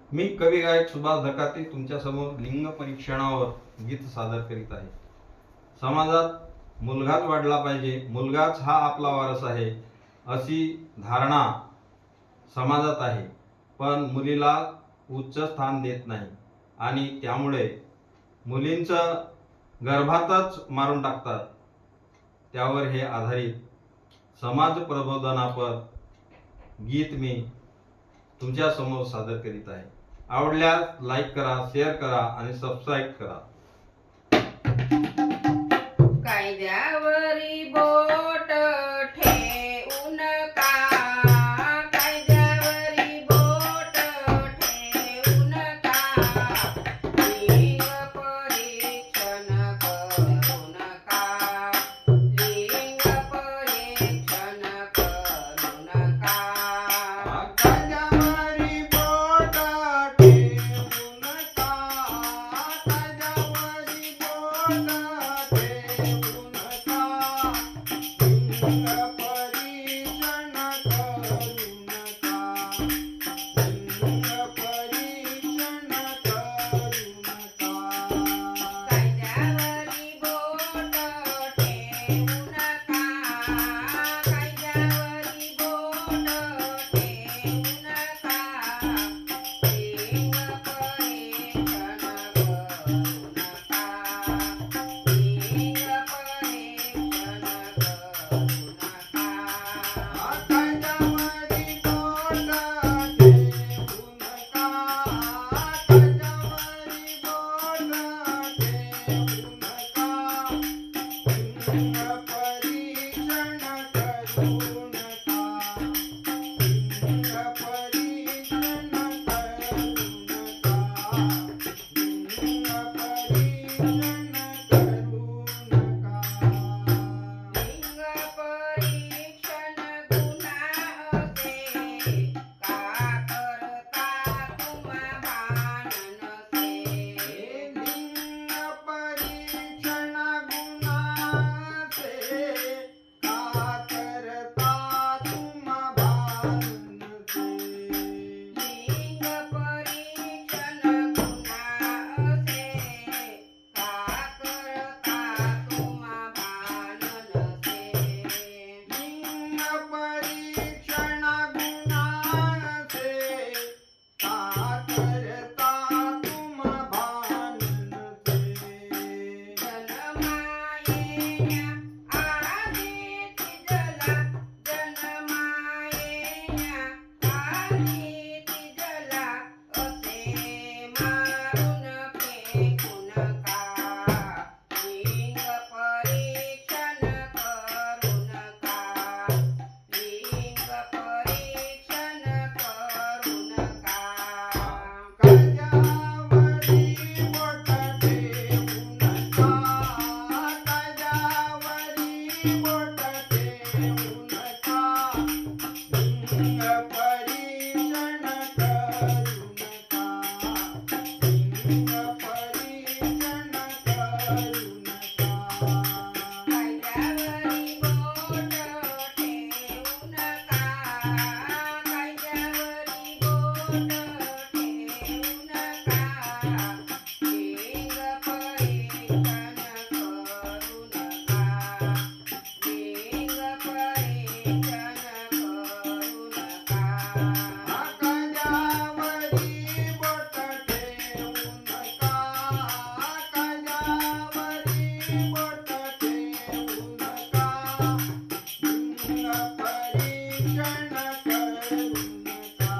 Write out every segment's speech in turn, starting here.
मी कवी गायक सुभाष धकाते तुमच्या समोर लिंग परीक्षणावर गीत सादर करीत आहे. समाजात मुलगाच वाढला पाहिजे, मुलगाच हा आपला वारस आहे अशी धारणा समाजात आहे. पण मुलीला उच्च स्थान देत नाही आणि त्यामुळे मुलींचं गर्भातच मारून टाकतात. त्यावर हे आधारित समाज प्रबोधनापर गीत मी तुमच्या समोर सादर करीत आहे. आवडल्यास लाईक करा, शेअर करा आणि सबस्क्राईब करा. कायद्यावरी बोट ठेवू नका, कायद्यावरी बोट ठेवू नका, लिंग परीक्षण करू नका, लिंग परीक्षण करू नका. कायद्यावरी बोट ठेवू नका, कायद्यावरी बोट ठेवू नका, लिंग परीक्षण करू नका, लिंग परीक्षण करू नका. कायद्यावरी बोट ठेवू नका, कायद्यावरी बोट ठेवू नका, लिंग परीक्षण करू नका, लिंग परीक्षण करू नका. कायद्यावरी बोट ठेवू नका, कायद्यावरी बोट ठेवू नका, लिंग परीक्षण करू नका, लिंग परीक्षण करू नका, लिंग परीक्षण करू नका. लिंग परीक्षण गुन्हा असे, का करता तुम्हा भान नसे. लिंग परीक्षण गुन्हाचे, का करता तुम्हा भान नसे. लिंग परीक्षण गुन्हा असे, का करता तुम्हा भान नसे. लिंग परीक्षण गुन्हाचे, का करता तुम्हा भान नसे. जन्मायेच्या आधीच जला, जन्मायेच्या आधीच जला, असे मारून फेकू नका, लिंग परीक्षण करू नका, लिंग परीक्षण करू नका. कायद्यावरी बोट ठेवू नका, कायद्यावरी बोट ठेवू नका, लिंग परीक्षण करू नका, लिंग परीक्षण करू नका. कायद्यावरी बोट ठेवू नका, कायद्यावरी बोट ठेवू नका, लिंग परीक्षण करू नका, लिंग परीक्षण करू नका. कायद्यावरी बोट ठेवू नका, कायद्यावरी बोट ठेवू नका, लिंग परीक्षण करू नका,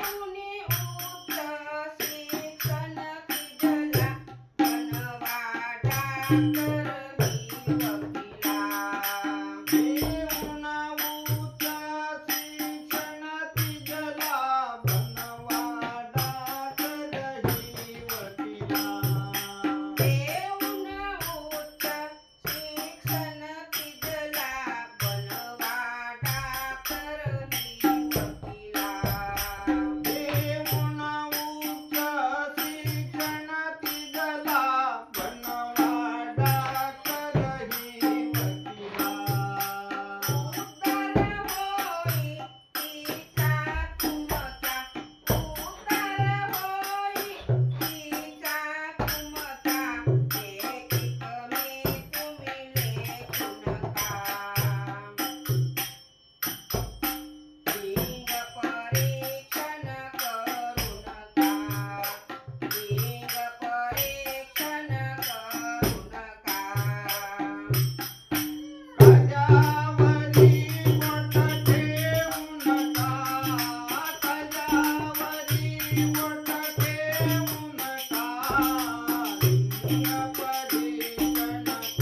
देऊनी उच्च शिक्षण किजला बनवाडा करवी वकिला देऊन उच्च शिक्षण किजला बनवाडा करवी वकिला उतार होई तिचा तुमचा उतार होई तिचा तुमचा एक कमी तुम्ही लेखू नका लिंग परीक्षण करू नका लिंग परीक्षण करू नका कायद्यावरी बोट ठेवू नका कायद्यावरी बोट ठेवू नका लिंग परीक्षण करू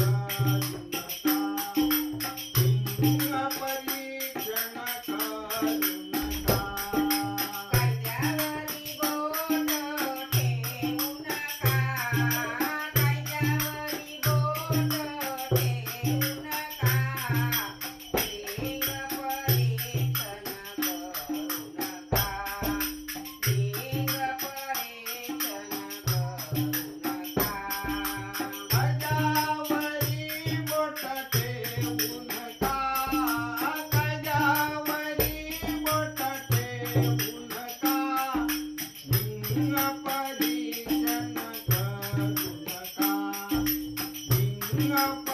नका लिंग परीक्षण करू नका परीक्षण करू नका